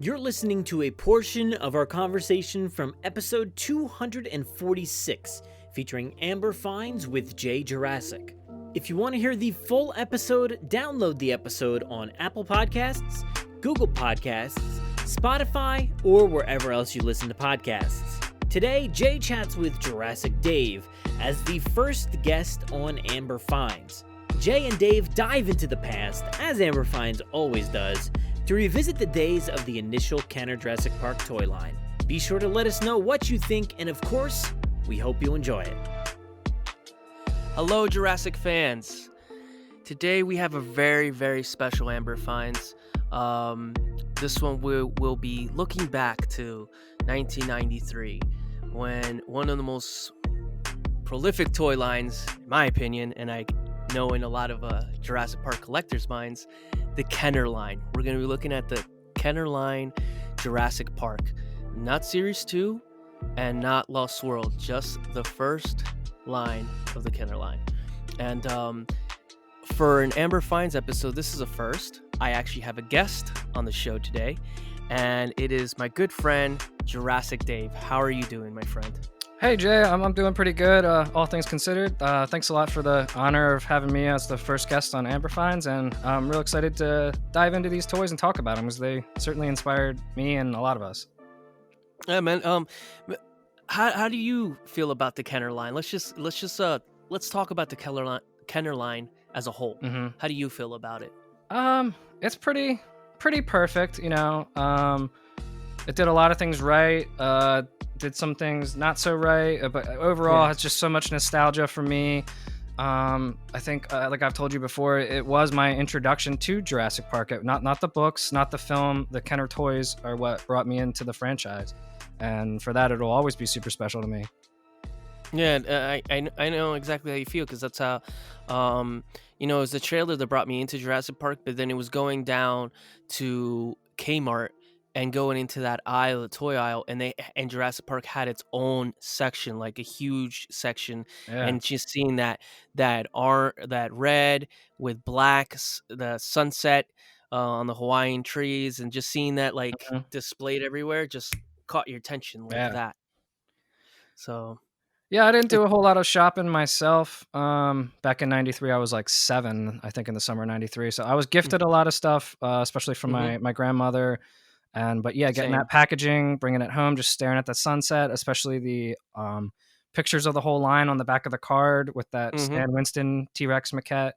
You're listening to a portion of our conversation from episode 246, featuring Amber Finds with Jaye Jurassic. If you want to hear the full episode, download the episode on Apple Podcasts, Google Podcasts, Spotify, or wherever else you listen to podcasts. Today, Jaye chats with Jurassic Dave as the first guest on Amber Finds. Jaye and Dave dive into the past, as Amber Finds always does, to revisit the days of the initial Kenner Jurassic Park toy line. Be sure to let us know what you think, and of course, we hope you enjoy it. Hello, Jurassic fans. Today we have a very, very special Amber Finds. This one we'll be looking back to 1993, when one of the most prolific toy lines, in my opinion, and I know in a lot of Jurassic Park collectors' minds, the Kenner line. We're going to be looking at the Kenner line Jurassic Park. Not Series 2 and not Lost World, just the first line of the Kenner line. And for an Amber Finds episode, this is a first. I actually have a guest on the show today, and it is my good friend, Jurassic Dave. How are you doing, my friend? Hey Jay, I'm doing pretty good, all things considered. Thanks a lot for the honor of having me as the first guest on Amber Finds, and I'm real excited to dive into these toys and talk about them, because they certainly inspired me and a lot of us. Yeah, man. How do you feel about the Kenner line? Let's talk about the Kenner line as a whole. Mm-hmm. How do you feel about it? It's pretty perfect, you know. It did a lot of things right. Did some things not so right, but overall it's just so much nostalgia for me. I think, like I've told you before, it was my introduction to Jurassic Park. Not the books, not the film. The Kenner toys are what brought me into the franchise, and for that, it'll always be super special to me. Yeah, I know exactly how you feel, because that's how, it was the trailer that brought me into Jurassic Park, but then it was going down to Kmart and going into that aisle, the toy aisle, and Jurassic Park had its own section, like a huge section, and just seeing that red with black, the sunset on the Hawaiian trees, and just seeing that displayed everywhere, just caught your attention that. So. Yeah, I didn't do a whole lot of shopping myself. Back in 93, I was like 7, I think, in the summer of 93. So I was gifted a lot of stuff, especially from my grandmother. But yeah, getting that packaging, bringing it home, just staring at the sunset, especially the pictures of the whole line on the back of the card with that Stan Winston T-Rex maquette,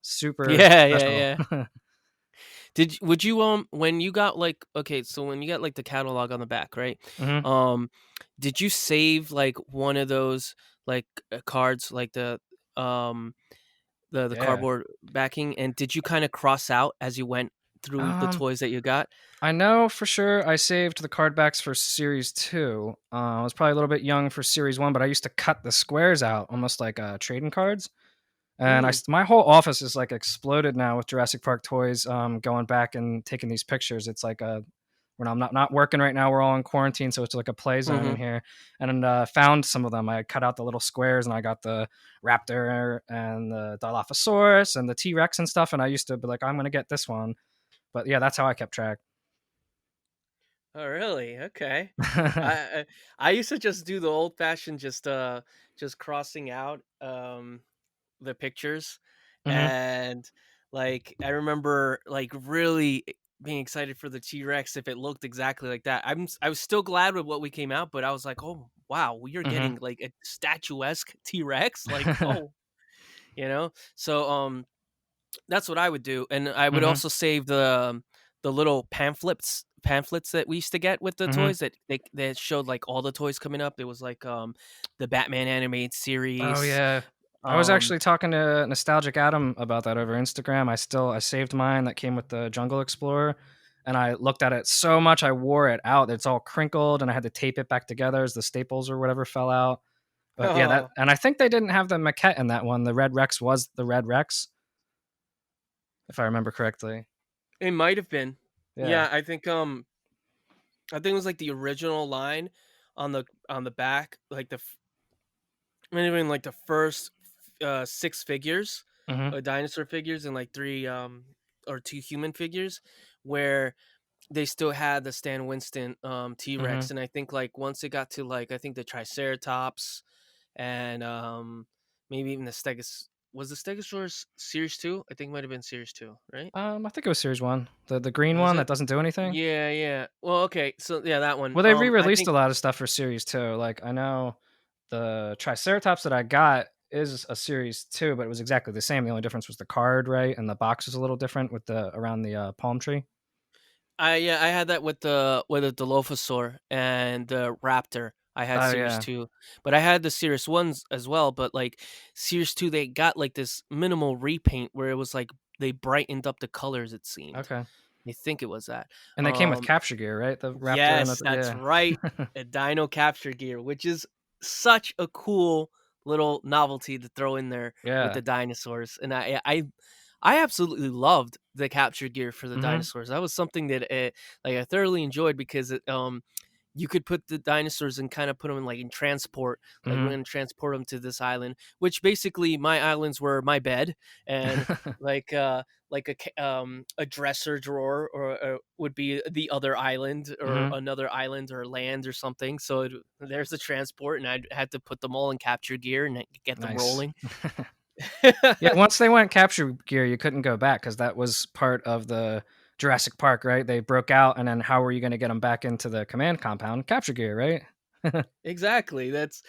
super special. Yeah. Would you when you got when you got the catalog on the back, right? Mm-hmm. Did you save one of those cards, the cardboard backing, and did you kind of cross out as you went through the toys that you got? I know for sure I saved the card backs for Series 2. I was probably a little bit young for Series 1, but I used to cut the squares out almost like trading cards. And my whole office is exploded now with Jurassic Park toys. Going back and taking these pictures, it's when I'm not working right now, we're all in quarantine, so it's like a play zone in here. And found some of them. I cut out the little squares, and I got the Raptor and the Dilophosaurus and the T-Rex and stuff. And I used to be like, I'm gonna get this one. But yeah, that's how I kept track. Oh, really? Okay. I used to just do the old fashioned, just crossing out the pictures, and I remember really being excited for the T-Rex if it looked exactly like that. I was still glad with what we came out, but I was like, oh wow, we are getting a statuesque T-Rex, so that's what I would do. And I would also save the little pamphlets that we used to get with the toys that showed all the toys coming up. It was the Batman animated series. Oh yeah. I was actually talking to Nostalgic Adam about that over Instagram. I saved mine that came with the Jungle Explorer, and I looked at it so much I wore it out. It's all crinkled, and I had to tape it back together as the staples or whatever fell out. But yeah, and I think they didn't have the maquette in that one. The Red Rex was the Red Rex, if I remember correctly. It might have been. Yeah, I think it was the original line on the back, maybe the first 6 figures, dinosaur figures, and 3 or 2 human figures, where they still had the Stan Winston Mm-hmm. T-Rex, and I think like once it got to like I think the Triceratops and maybe even the Stegos, was the Stegosaurus series 2? I think it might have been series 2, right? I think it was series one, the green Was one that it? doesn't do anything. Yeah, yeah. Well, okay. So yeah, that one. Well, they I re-released think a lot of stuff for series two. Like I know the Triceratops that I got is a series two, but it was exactly the same. The only difference was the card, right? And the box was a little different with the around the palm tree. I had that with the Dilophosaur and the Raptor. I had Oh series yeah. 2, but I had the series 1s as well, but like series 2 they got like this minimal repaint where it was like they brightened up the colors it seemed. Okay. I think it was that. And they came with Um capture gear, right? The Raptor and yes, the that's yeah. right. A Dino capture gear, which is such a cool little novelty to throw in there with Yeah. the dinosaurs. And I absolutely loved the capture gear for the Mhm. dinosaurs. That was something that like I thoroughly enjoyed because you could put the dinosaurs and kind of put them in like in transport, like we're Mhm. going to transport them to this island, which basically my islands were my bed and like a dresser drawer or would be the other island or Mhm. another island or land or something. So there's the transport, and I had to put them all in capture gear and get them Nice. rolling. Yeah, once they went capture gear, you couldn't go back because that was part of the Jurassic Park, right? They broke out, and then how were you going to get them back into the command compound? Capture gear, right? Exactly. That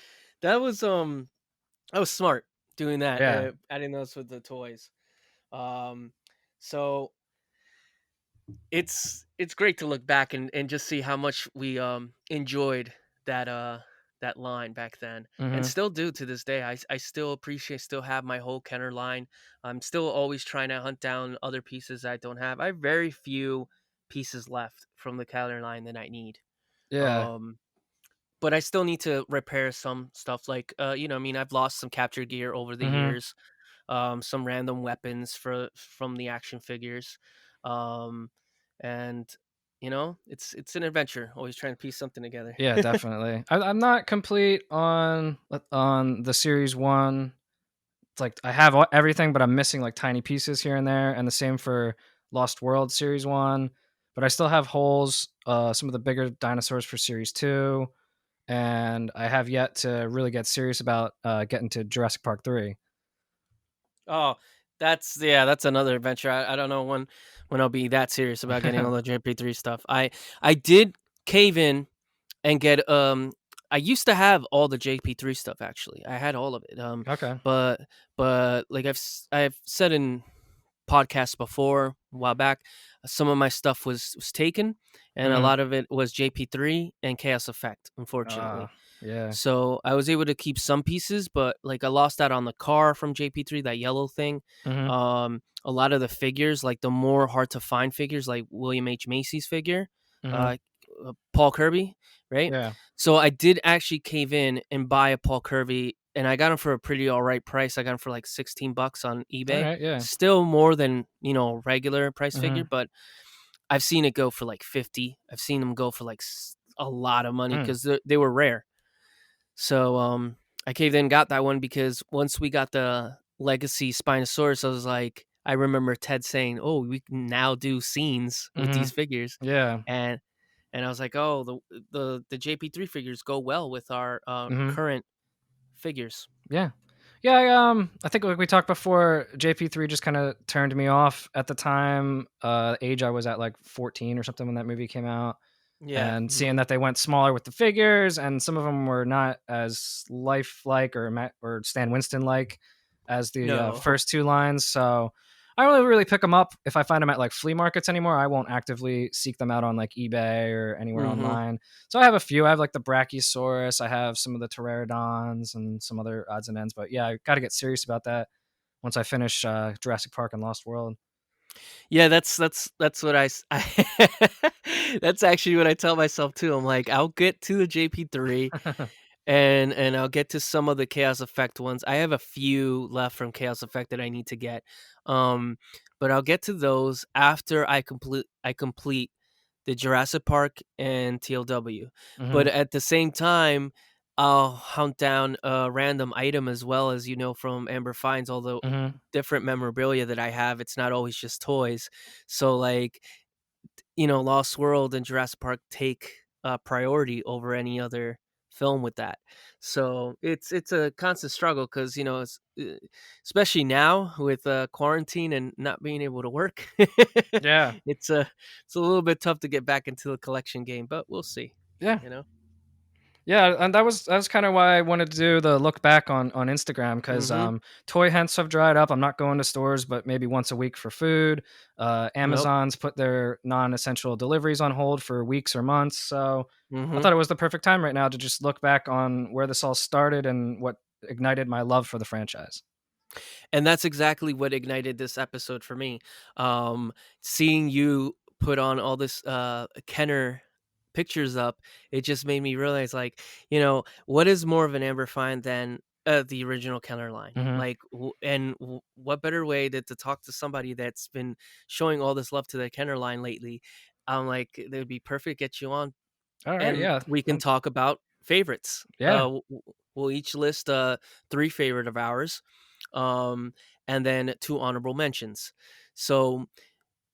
was I was smart doing that, Yeah. adding those with the toys. Um, so it's great to look back and just see how much we enjoyed that that line back then and Mhm. still do to this day. I still appreciate, still have my whole Kenner line. I'm still always trying to hunt down other pieces I don't have. I have very few pieces left from the Kenner line that I need. Yeah. Um, but I still need to repair some stuff like I mean I've lost some capture gear over the Mhm. years, some random weapons from the action figures, um, and it's an adventure. Always trying to piece something together. Yeah, definitely. I'm not complete on the series one. It's like I have everything, but I'm missing like tiny pieces here and there, and the same for Lost World series one. But I still have holes. Some of the bigger dinosaurs for series two, and I have yet to really get serious about getting to Jurassic Park 3. Oh, that's another adventure. I don't know when I'll be that serious about getting all the JP3 stuff. I did cave in and get I used to have all the JP3 stuff actually. I had all of it. Okay. But like I've said in podcasts before a while back, some of my stuff was taken and a Mhm. lot of it was JP3 and Chaos Effect, unfortunately. Yeah. So I was able to keep some pieces, but like I lost that on the car from JP3, that yellow thing. Mhm. A lot of the figures, like the more hard to find figures, like William H. Macy's figure, Mhm. uh, Paul Kirby, right? Yeah. So I did actually cave in and buy a Paul Kirby, and I got him for a pretty all right price. I got him for like $16 on All eBay. right. Yeah. Still more than regular price figure, Mhm. but I've seen it go for like 50. I've seen them go for like a lot of money Mm. because they were rare. So I caved in and got that one because once we got the Legacy Spinosaurus, I was like, I remember Ted saying, "Oh, we can now do scenes with these Mhm. figures," Yeah. and I was like, "Oh, the JP3 figures go well with our Mhm. current figures." Yeah. Yeah, I think like we talked before, JP3 just kind of turned me off at the time. Age I was at like 14 or something when that movie came out, Yeah. and seeing that they went smaller with the figures, and some of them were not as lifelike or or Stan Winston like as the No. first two lines. So I don't really pick them up if I find them at like flea markets anymore. I won't actively seek them out on like eBay or anywhere hmm online. So I have a few. I have like the Brachiosaurus. I have some of the Pteranodons and some other odds and ends. But yeah, I got to get serious about that once I finish Jurassic Park and Lost World. Yeah, that's what that's actually what I tell myself too. I'm like, I'll get to the JP3 and I'll get to some of the Chaos Effect ones. I have a few left from Chaos Effect that I need to get. Um, but I'll get to those after I complete the Jurassic Park and TLW. But hmm at the same time, I'll hunt down a random item as well, as from Amber Finds, although hmm different memorabilia that I have, it's not always just toys. So like Lost World and Jurassic Park take priority over any other film with that. So it's a constant struggle because it's especially now with quarantine and not being able to work. Yeah. It's a little bit tough to get back into the collection game, but we'll see. Yeah. You know. Yeah, and that was kind of why I wanted to do the look back on Instagram because Mm-hmm. toy hunts have dried up. I'm not going to stores, but maybe once a week for food. Nope. Amazon's put their non-essential deliveries on hold for weeks or months. So I Mm-hmm. thought it was the perfect time right now to just look back on where this all started and what ignited my love for the franchise. And that's exactly what ignited this episode for me. Seeing you put on all this Kenner pictures up, it just made me realize, like, what is more of an Amber find than the original Kenner line? Hmm. Like, what better way than to talk to somebody that's been showing all this love to the Kenner line lately? I'm like, it would be perfect to get you on, All right, and yeah, we can talk about favorites. yeah. We'll each list 3 favorite of ours, um, and then 2 honorable mentions. So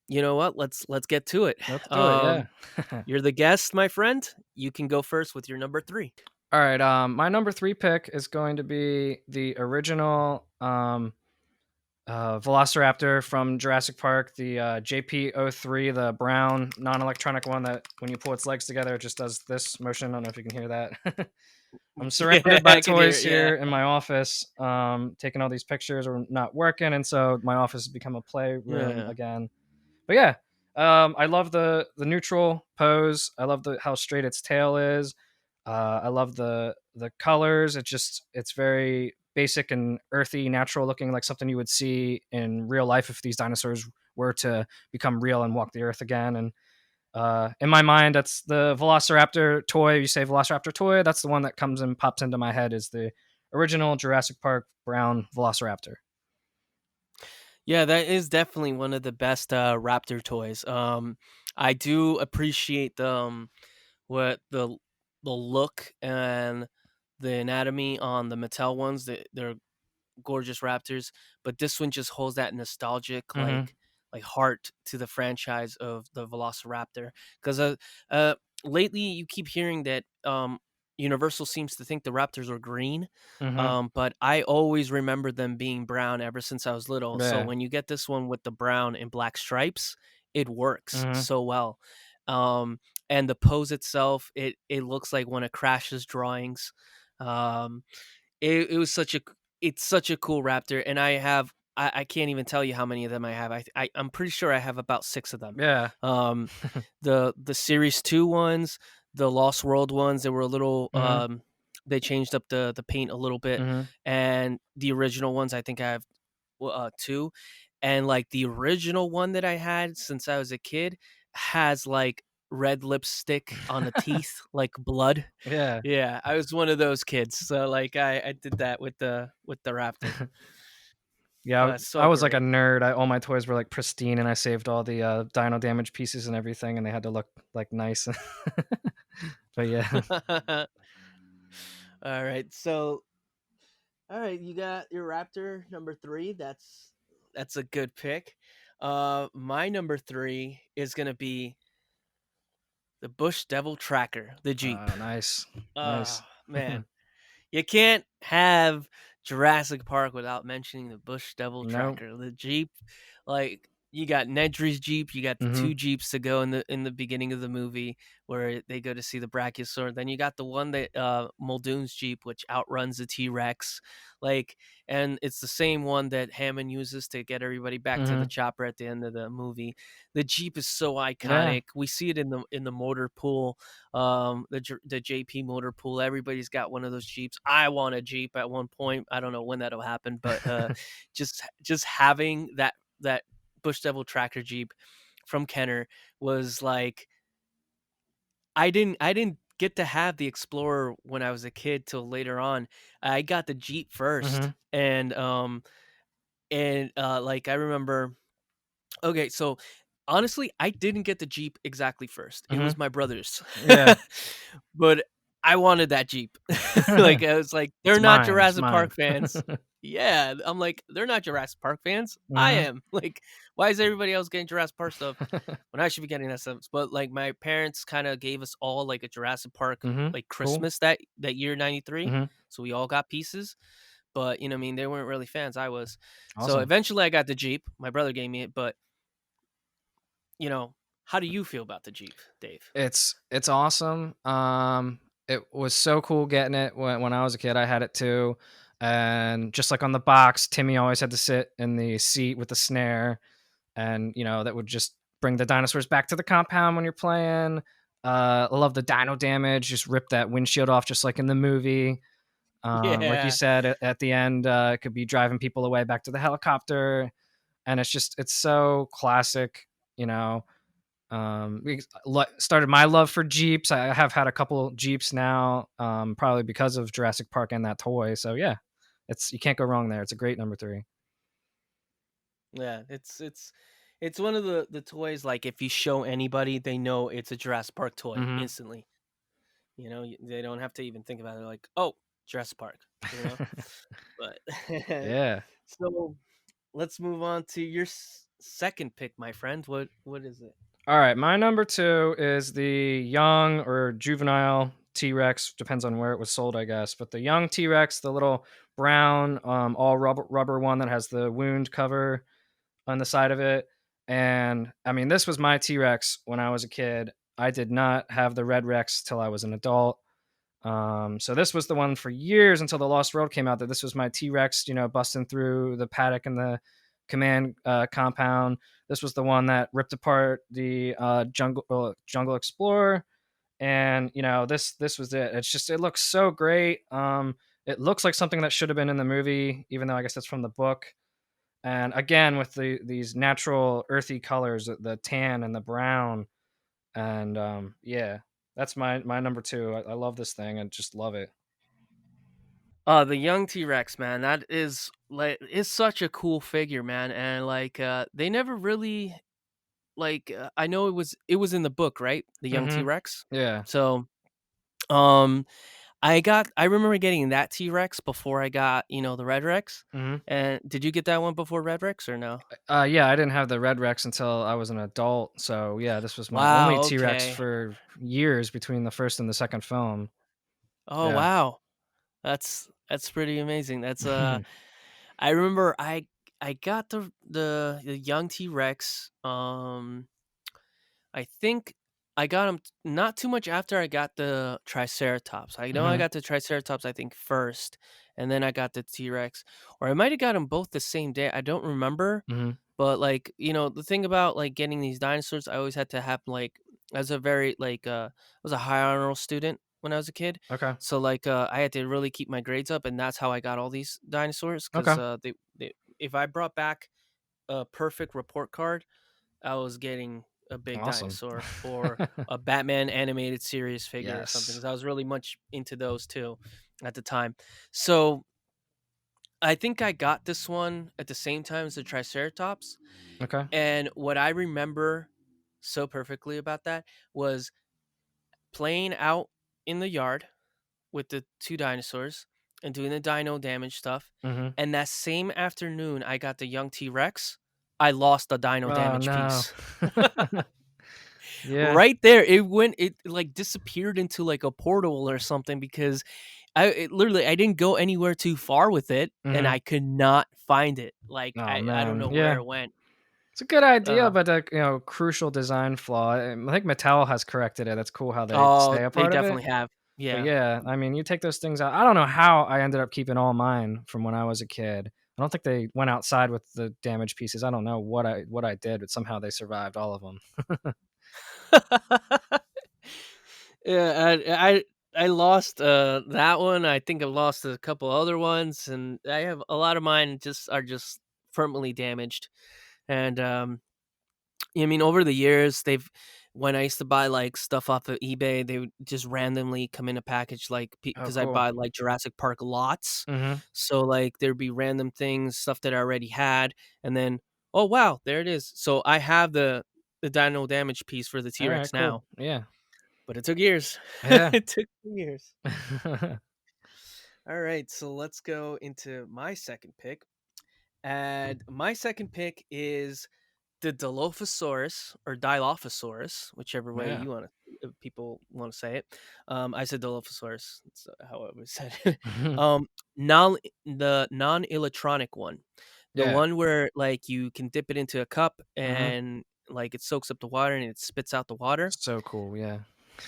you know what? Let's get to it. Let's do it. Yeah. You're the guest, my friend. You can go first with your number 3. All right. My number 3 pick is going to be the original Velociraptor from Jurassic Park, the JP03, the brown non-electronic one that when you pull its legs together, it just does this motion. I don't know if you can hear that. I'm Yeah, surrounded by I can hear toys it. Yeah. here in my office. Taking all these pictures are not working, and so my office has become a playroom Yeah. again. But yeah, I love the neutral pose. I love how straight its tail is. I love the colors. It's very basic and earthy, natural looking, like something you would see in real life if these dinosaurs were to become real and walk the earth again. And in my mind, that's the Velociraptor toy. You say Velociraptor toy, that's the one that comes and pops into my head is the original Jurassic Park brown Velociraptor. Yeah, that is definitely one of the best raptor toys. I do appreciate what the look and the anatomy on the Mattel ones. They're gorgeous raptors, but this one just holds that nostalgic Mm-hmm. like heart to the franchise of the Velociraptor. Because lately you keep hearing that Universal seems to think the Raptors are green, Mm-hmm. but I always remember them being brown ever since I was little. So Yeah. when you get this one with the brown and black stripes, it works Mm-hmm. so well. Um, and the pose itself, it looks like one of Crash's drawings. Um, it was such a it's such a cool raptor, and I can't even tell you how many of them I have. I'm pretty sure I have about 6 of them. Yeah. Um, the Series 2 ones, the Lost World ones, they were a little Mm-hmm. they changed up the paint a little bit, Mm-hmm. and the original ones I think I have 2, and like the original one that I had since I was a kid has like red lipstick on the teeth, like blood. Yeah. Yeah, I was one of those kids. So like I did that with the raptor. Yeah, I So was like a great. nerd. All my toys were like pristine, and I saved all the dino damage pieces and everything, and they had to look like nice. But yeah, All right. So all right, you got your raptor number 3. That's a good pick. My number 3 is going to be the Bush Devil Tracker, the Jeep. nice, Oh, nice. man. You can't have Jurassic Park without mentioning the Bush Devil No. Tracker. The Jeep, like you got Nedry's Jeep, you got the Mm-hmm. 2 Jeeps to go in the beginning of the movie where they go to see the Brachiosaur. Then you got the one that Muldoon's Jeep, which outruns the T-Rex. Like, and it's the same one that Hammond uses to get everybody back to the Mm-hmm. chopper at the end of the movie. The Jeep is so Yeah. iconic. We see it in the motor pool, the JP motor pool. Everybody's got one of those Jeeps. I want a Jeep at one point. I don't know when that'll happen, but just having that Bush Devil Tracker Jeep from Kenner was like I didn't get to have the Explorer when I was a kid till later on. I got the Jeep first, Mm-hmm. and like I remember. Okay, so honestly, I didn't get the Jeep exactly first. It Mm-hmm. was my brother's. Yeah. But I wanted that Jeep. Like, I was like, "They're It's not mine. It's Jurassic mine. Park fans." Yeah, I'm like, they're not Jurassic Park fans. I Mhm. am. Like, why is everybody else getting Jurassic Park stuff when I should be getting that stuff? But like, my parents kind of gave us all like a Jurassic Park Mhm. like Cool. Christmas that year '93, Mhm. so we all got pieces. But you know, what I mean, they weren't really fans. I was. So Awesome. eventually, I got the Jeep. My brother gave me it. But you know, how do you feel about the Jeep, Dave? It's awesome. It was so cool getting it when I was a kid. I had it too, and just like on the box, Timmy always had to sit in the seat with the snare, and that would just bring the dinosaurs back to the compound when you're playing. I love the dino damage. Just rip that windshield off, just like in the movie. Like you Yeah. said at the end, it could be driving people away back to the helicopter, and it's so classic. You know, started my love for Jeeps. I have had a couple Jeeps now, probably because of Jurassic Park and that toy. So yeah, you can't go wrong there. It's a great number three. Yeah, it's one of the toys. Like, if you show anybody, they know it's a Jurassic Park toy Hmm. instantly. You know, they don't have to even think about it. Like, oh, Jurassic Park. You know, but Yeah. so let's move on to your second pick, my friend. What is it? All right, my number two is the young or juvenile T Rex. Depends on where it was sold, I guess. But the young T Rex, the little brown, all rubber one that has the wound cover on the side of it. And I mean, this was my T Rex when I was a kid. I did not have the red Rex till I was an adult. So this was the one for years until the Lost World came out. That this was my T Rex, busting through the paddock and the command compound. This was the one that ripped apart the Jungle Explorer, and this was it. It looks so great. It looks like something that should have been in the movie, even though I guess it's from the book. And again, with these natural earthy colors, the tan and the brown, and yeah, that's my number two. I love this thing. I just love it. The young T Rex, man. That is such a cool figure, man. And like, they never really like. I know it was in the book, right? The young T Hmm. Rex. Yeah. So, um, I remember getting that T-Rex before I got, the Red Rex. Hmm. And did you get that one before Red Rex or no? Yeah, I didn't have the Red Rex until I was an adult. So yeah, this was my only Wow, T Rex okay. for years between the first and the second film. Oh, Yeah. wow. That's pretty amazing. That's I remember I got the young T-Rex. I think I got him not too much after I got the Triceratops. I know I Hmm. got the Triceratops, I think, first, and then I got the T-Rex. Or I might have got them both the same day. I don't remember. Hmm. But like, the thing about like getting these dinosaurs, I always had to have like, as a very like I was a high honor student when I was a kid. Okay. So like, I had to really keep my grades up, and that's how I got all these dinosaurs, cuz Okay. they if I brought back a perfect report card, I was getting a big Awesome. dinosaur or a Batman animated series figure or something, Yes. cuz I was really much into those too at the time. So I think I got this one at the same time as the Triceratops. Okay. And what I remember so perfectly about that was playing out in the yard with the two dinosaurs and doing the dino damage stuff. Hmm. And that same afternoon, I got the young T Rex. I lost the dino Oh damage no. piece. Yeah. Right there, it like disappeared into like a portal or something, because literally I didn't go anywhere too far with it, and Hmm. I could not find it. Like, Oh I don't man. know where Yeah. it went. It's a good idea, Uh, but a crucial design flaw. I think Mattel has corrected it. That's cool how they oh, stay a they part of it. definitely have. But Yeah. yeah, I mean, you take those things out. I don't know how I ended up keeping all mine from when I was a kid. I don't think they went outside with the damaged pieces. I don't know what I did, but somehow they survived all of them. Yeah, I lost that one. I think I've lost a couple other ones, and I have a lot of mine just permanently damaged. And I mean, over the years, when I used to buy like stuff off of eBay, they would just randomly come in a package, like, Oh, because I cool. buy like Jurassic Park lots. Mhm. So like there'd be random things, stuff that I already had, and then, oh wow, there it is. So I have the dino damage piece for the T All right, Rex cool. now, Yeah. but it took years. Yeah. It took years. All right, so let's go into my second pick. And my second pick is the Dilophosaurus or Dilophosaurus, whichever way Yeah. you want to people want to say it. I said Dilophosaurus. That's how it was said. um, non the non-electronic one, the Yeah. one where like you can dip it into a cup Mhm. and like it soaks up the water and it spits out the water. So cool, yeah.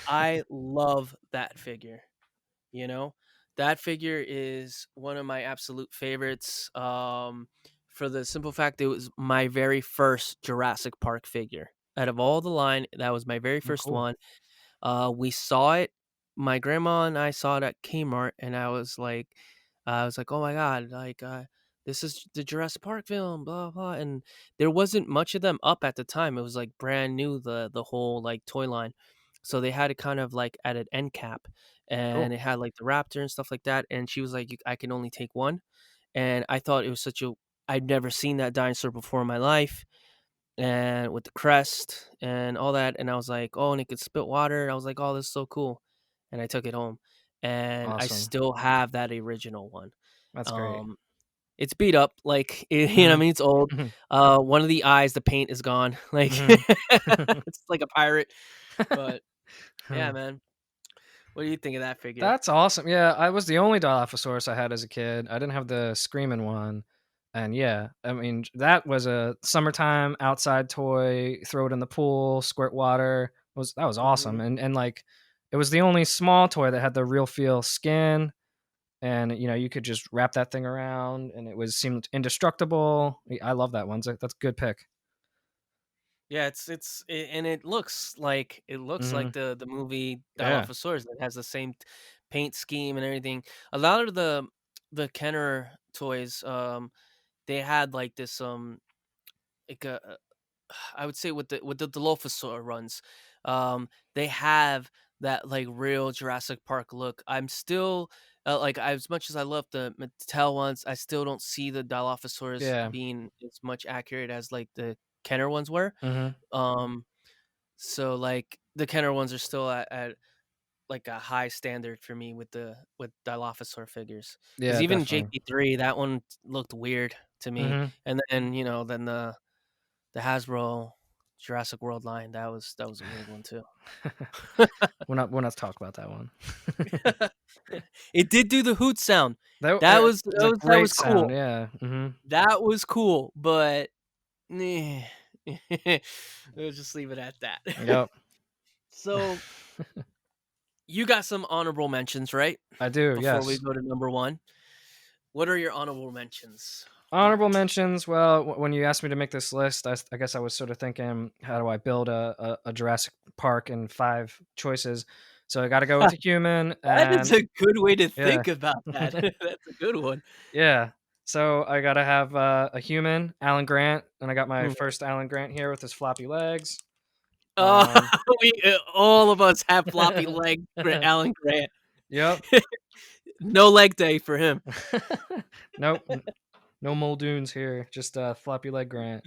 I love that figure. You know, that figure is one of my absolute favorites. For the simple fact it was my very first Jurassic Park figure. Out of all the line, that was my very Oh, first cool. one. We saw it. My grandma and I saw it at Kmart, and I was like, oh my god, like this is the Jurassic Park film, blah blah. And there wasn't much of them up at the time. It was like brand new, the whole like toy line. So they had it kind of like at an end cap, and Cool. it had like the raptor and stuff like that. And she was like, I can only take one. And I thought it was I'd never seen that dinosaur before in my life, and with the crest and all that. And I was like, oh, and it could spit water. And I was like, oh, this is so cool. And I took it home, and I Awesome. still have that original one. That's great. Um, it's beat up, like you know, what I Mhm. mean, it's old. Mhm. One of the eyes, the paint is gone. Like Mhm. it's like a pirate. But yeah, Hmm. man, what do you think of that figure? That's awesome. Yeah, I was the only Dilophosaurus I had as a kid. I didn't have the screaming one. And yeah, I mean, that was a summertime outside toy, throw it in the pool, squirt water. Was That was awesome. Hmm. And like it was the only small toy that had the real feel skin, and you could just wrap that thing around and it was seemed indestructible. I love that one. That's a good pick. Yeah, and it looks like Mhm. the movie Yeah. Dilophosaurus that has the same paint scheme and everything. A lot of the Kenner toys, they had like this like a I would say with the Dilophosaur runs, they have that like real Jurassic Park look. I'm still like as much as I love the Mattel ones, I still don't see the Dilophosaurus Yeah. being as much accurate as like the Kenner ones were. Mhm. Um, so like the Kenner ones are still at like a high standard for me with Dilophosaur figures. Because Yeah, even definitely. JP3, that one looked weird to me. Mhm. And then then the Hasbro Jurassic World line, that was a weird one too. We're not talk about that one. It did do the hoot sound. That That was it's that a was that great was sound, cool. yeah, mhm. That was cool, but we'll just leave it at that. Yep. So you got some honorable mentions, right? I do, Before we yes. go to number one, what are your honorable mentions? Honorable mentions, well, when you asked me to make this list, I guess I was sort of thinking, "How do I build a Jurassic Park in 5 choices?" So I gotta go with a human, That is and a good way to yeah. think about that. That's a good one. Yeah. So I gotta have, a human, Alan Grant, and I got my Mhm. first Alan Grant here with his floppy legs. Oh, Um all of us have floppy leg Alan Grant. Yep. No leg day for him. Nope, no Muldoons here, just, floppy leg Grant.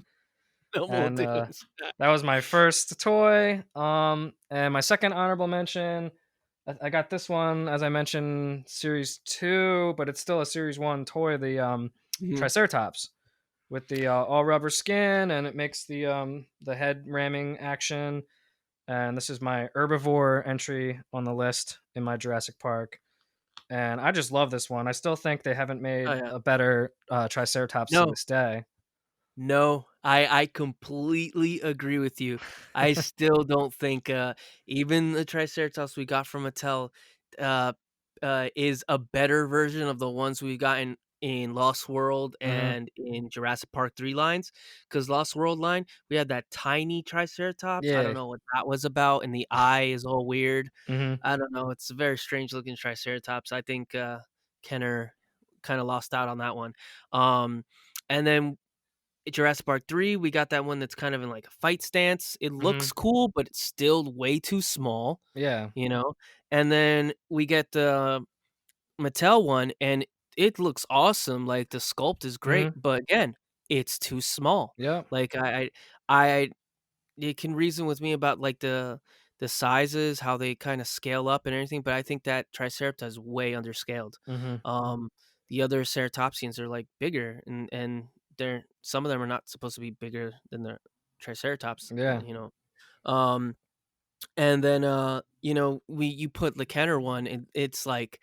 No more And, dudes. that was my first toy, and my second honorable mention, I got this one, as I mentioned, series 2, but it's still a series 1 toy, the, Mhm. Triceratops with the, all rubber skin, and it makes the head ramming action, and this is my herbivore entry on the list in my Jurassic Park, and I just love this one. I still think they haven't Oh, made yeah. a better, Triceratops to No. this day. No, I completely agree with you. I still don't think, even the Triceratops we got from Mattel, uh, is a better version of the ones we got in Lost World Mhm. and in Jurassic Park 3 lines. Because Lost World line, we had that tiny Triceratops, I don't Yeah. know what that was about, and the eye is all weird. Mhm. I don't know, it's a very strange looking Triceratops. I think, Kenner kinda lost out on that one. And then Jurassic Park 3, we got that one that's kind of in like a fight stance. It looks Mhm. cool, but it's still way too small, Yeah. you know? And then we get the Mattel one and it looks awesome. Like the sculpt is great, Mhm. but again, it's too small. Yep. Like I you can reason with me about like the sizes, how they kind of scale up and everything, but I think that Triceratops is way underscaled. Mhm. Um, the other ceratopsians are like bigger, and they're some of them are not supposed to be bigger than the Triceratops, Yeah. Um, and then you put the Kenner one, and it's like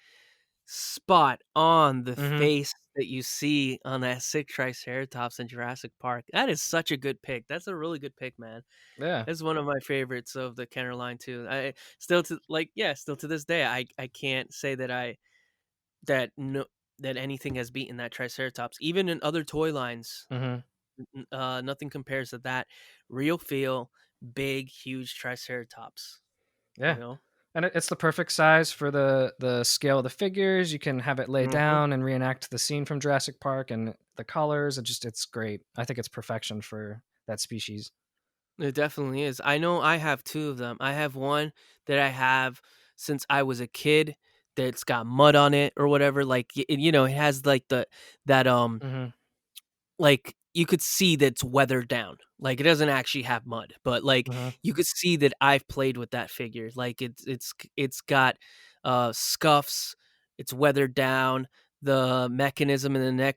spot on the Mhm. face that you see on that sick Triceratops in Jurassic Park. That is such a good pick. That's a really good pick, man. Yeah. That's one of my favorites of the Kenner line too. I still to like yeah, still to this day, I can't say that that no that anything has beaten that Triceratops. Even in other toy lines, Mhm. nothing compares to that real feel, big, huge Triceratops. You Yeah. know. And it's the perfect size for the scale of the figures. You can have it lay hmm down and reenact the scene from Jurassic Park, and the colors. It's great. I think it's perfection for that species. It definitely is. I know I have two of them. I have one that I have since I was a kid that's got mud on it or whatever. Like it has like that Mhm. like you could see that's weathered down. Like it doesn't actually have mud, but like Mhm. you could see that I've played with that figure. Like it's got scuffs, it's weathered down, the mechanism in the neck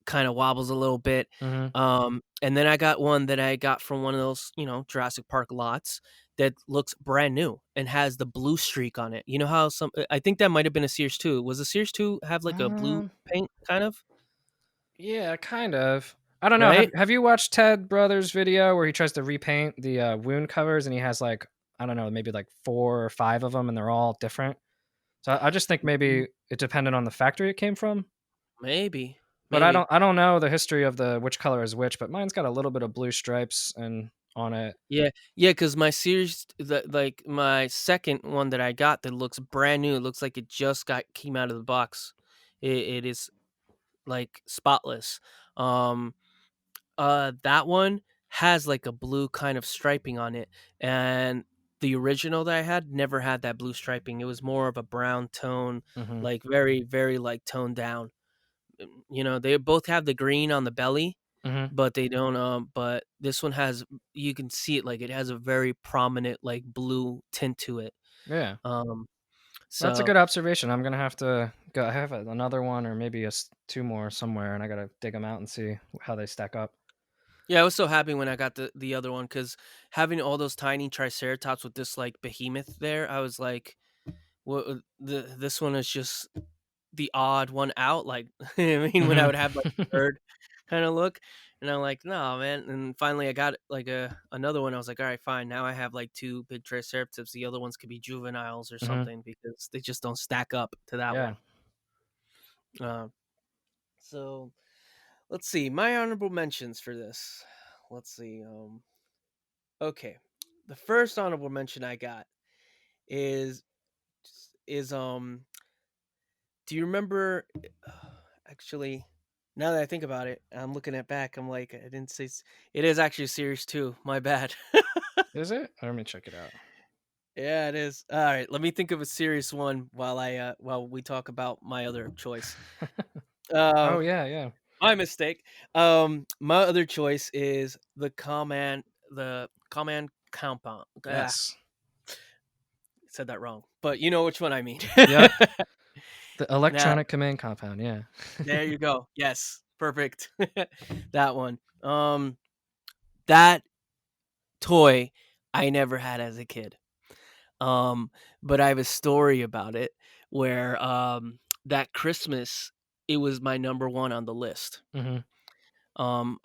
kind of wobbles a little bit. Mhm. And then I got one that I got from one of those, Jurassic Park lots that looks brand new and has the blue streak on it. You know how I think that might have been a Sears 2. Was the Sears 2 have like a blue Um. paint kind of, Yeah, kind of. I don't know. Have right? Have you watched Ted Brothers' video where he tries to repaint the wound covers, and he has like, I don't know, maybe like 4 or 5 of them, and they're all different. So I just think Mhm. maybe it depended on the factory it came from. Maybe. But I Maybe. don't know the history of the which color is which. But mine's got a little bit of blue stripes and on it. Yeah. Yeah, cuz my series like my second one that I got that looks brand new, it looks like it just got came out of the box. It is like spotless. Um that one has like a blue kind of striping on it, and the original that I had never had that blue striping. It was more of a brown tone, Hmm. like very very like toned down. They both have the green on the belly, Hmm. but they don't but this one has, you can see it, like it has a very prominent like blue tint to it. Yeah, Um that's a so good observation. I'm gonna have to go. I have another one or maybe 2 more somewhere, and I gotta dig them out and see how they stack up. yeah, I was so happy when I got the other one, cuz having all those tiny triceratops with this like behemoth there, I was like, well, this one is just the odd one out. Like, I mean, when I Hmm. would have like a third kind of look, and I'm like, no, man. And finally, I got like another one. I was like, all right, fine. Now I have like two big Triceratops. The other ones could be juveniles or Hmm. something because they just don't stack up to that Yeah. one. Uh, so let's see my honorable mentions for this. Let's see. Okay, the first honorable mention I got is is. Do you remember? Actually, now that I think about it, I'm looking at back. I'm like, I didn't say. It is actually Series 2. My bad. Is it? Let me check it out. Yeah, it is. All right, let me think of a Series 1 while we talk about my other choice. Uh, Oh yeah, yeah. my mistake. My other choice is the command compound. Yes. Said that wrong, but you know which one I mean. Yep. The Now, electronic command compound. Yeah. there you go. Yes, perfect. That one. That toy I never had as a kid. Um, but I have a story about it where that Christmas it was my number one on the list. Hmm. I'm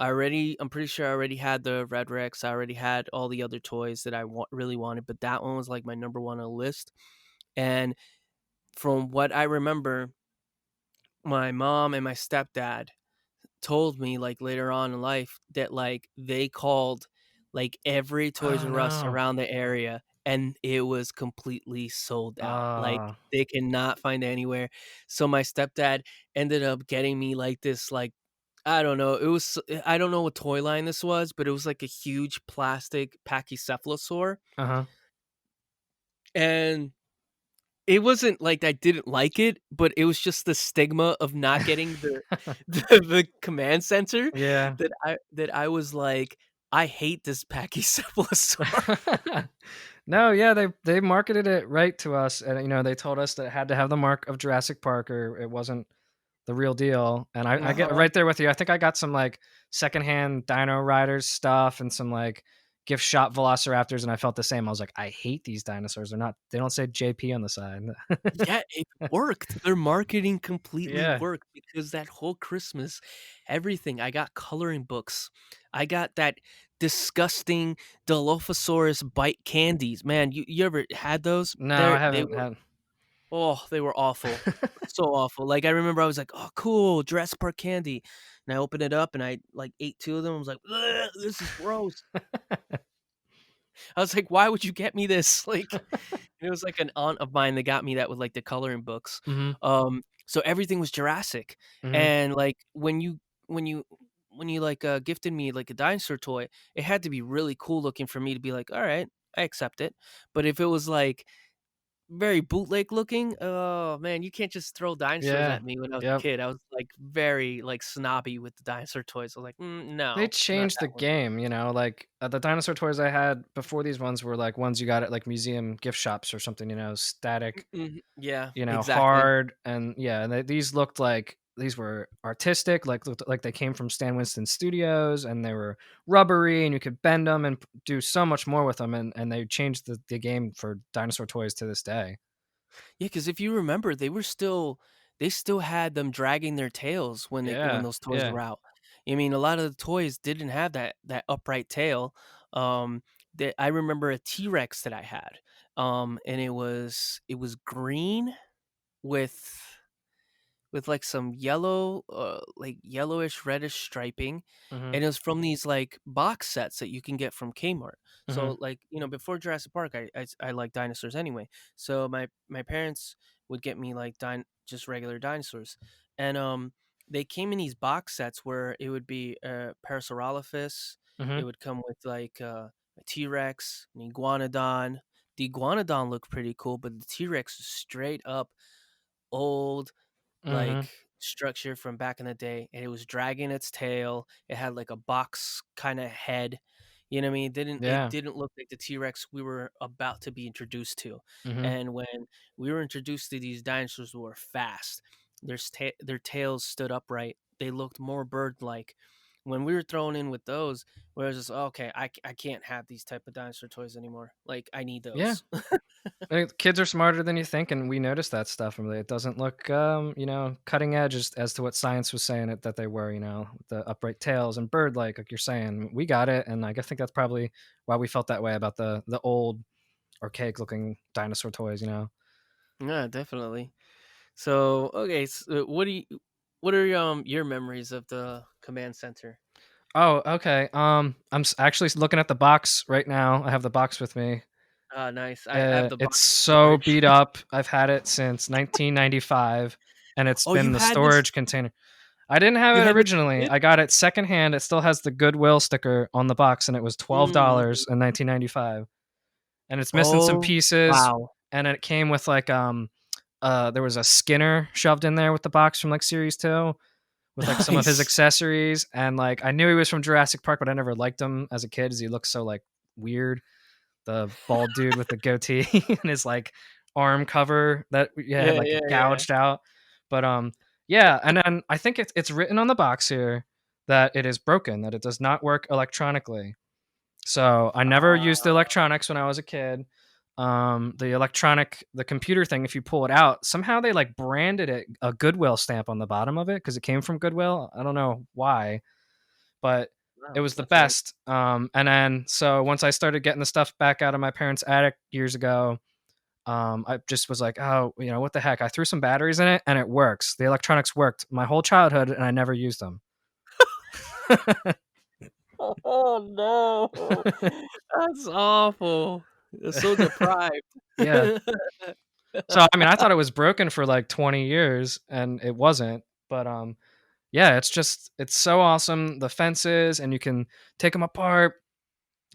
pretty sure I already had the Red Rex. I already had all the other toys that I really wanted, but that one was like my number one on the list. And from what I remember, my mom and my stepdad told me like later on in life that like they called like every Toys Oh R Us no. around the area and it was completely sold out. Like Uh, they cannot find it anywhere. So my stepdad ended up getting me like this like I don't know. I don't know what toy line this was, but it was like a huge plastic pachycephalosaur. uh-huh. And it wasn't like I didn't like it, but it was just the stigma of not getting the the command center Yeah. that I was like, "I hate this pachycephalosaur." No, yeah, they marketed it right to us, and they told us that it had to have the mark of Jurassic Park, or it wasn't the real deal. And I get Uh-huh. right there with you. I think I got some like secondhand Dino Riders stuff and some like gift shop Velociraptors, and I felt the same. I was like, I hate these dinosaurs. They don't say JP on the side. Yeah, it worked. Their marketing completely Yeah. worked because that whole Christmas, everything. I got coloring books. I got that disgusting Dilophosaurus bite candies. Man, you ever had those? No, I They haven't were had. they were awful. So awful. Like I remember I was like, "Oh, cool, Jurassic Park candy." And I opened it up and I like ate two of them. I was like, "Ugh, this is gross." I was like, "Why would you get me this?" Like it was like an aunt of mine that got me that with like the coloring books. Hmm. So everything was Jurassic. Hmm. And like when you when you like gifted me like a dinosaur toy, it had to be really cool looking for me to be like, all right, I accept it. But if it was like very bootleg looking, oh man, you can't just throw dinosaurs Yeah. at me when I was a Yep. kid. I was like very like snobby with the dinosaur toys. I was like, They no, not changed the that one. game, like the dinosaur toys I had before these ones were like ones you got at like museum gift shops or something, static, Mhm. Yeah, exactly. hard, and yeah, and these looked like these were artistic, like looked like they came from Stan Winston Studios, and they were rubbery, and you could bend them and do so much more with them, and they changed the game for dinosaur toys to this day. Yeah, because if you remember, they still had them dragging their tails when Yeah, those toys yeah. were out. I mean, a lot of the toys didn't have that upright tail. Um, I remember a T-Rex that I had, and it was green with like some yellow, like yellowish reddish striping, Mhm. and it was from these like box sets that you can get from Kmart. Mhm. So like before Jurassic Park, I like dinosaurs anyway. So my parents would get me like just regular dinosaurs, and they came in these box sets where it would be Parasaurolophus. It Mhm. would come with like a T Rex, an iguanodon. The iguanodon looked pretty cool, but the T Rex was straight up old like Mhm. structure from back in the day, and it was dragging its tail. It had like a box kind of head. You know what I mean? It Yeah. didn't look like the T-Rex we were about to be introduced to. Mhm. And when we were introduced to these dinosaurs who were fast, their tails stood upright. They looked more bird-like. When we were thrown in with those, where it was just okay, I can't have these type of dinosaur toys anymore. Like I need Yeah. those. Kids are smarter than you think, and we notice that stuff. And it doesn't look, cutting edge as to what science was saying that they were. The upright tails and bird-like you're saying. We got it, and I think that's probably why we felt that way about the old, archaic-looking dinosaur toys. Yeah, definitely. So, okay, so what are your memories of the command center? Oh, okay. I'm actually looking at the box right now. I have the box with me. Ah, nice. I have the It's box so storage. beat up. I've had it since 1995, and it's Oh, been you the had this storage container. I didn't have you it had this as a originally. kid? I got it secondhand. It still has the Goodwill sticker on the box, and it was $12 Mm. in 1995. And it's missing some Oh, pieces, wow. and it came with like there was a Skinner shoved in there with the box from like series 2 with like some of his Nice. accessories, and like I knew he was from Jurassic Park, but I never liked him as a kid as he looked so like weird. The bald dude with the goatee and his like arm cover that had Yeah, like yeah, yeah. gouged out. But yeah, and then I think it's written on the box here that it is broken, that it does not work electronically. So I never used the Ah, electronics when I was a kid. The computer thing, if you pull it out, somehow they like branded it a Goodwill stamp on the bottom of it because it came from Goodwill. I don't know why, but it wow, was the that's very best. And then so once I started getting the stuff back out of my parents' attic years ago, I just was like, oh, what the heck? I threw some batteries in it and it works. The electronics worked my whole childhood, and I never used them. Oh, no. That's awful. It's so deprived. Yeah. So I mean, I thought it was broken for like 20 years, and it wasn't. But yeah, it's so awesome. The fences, and you can take them apart.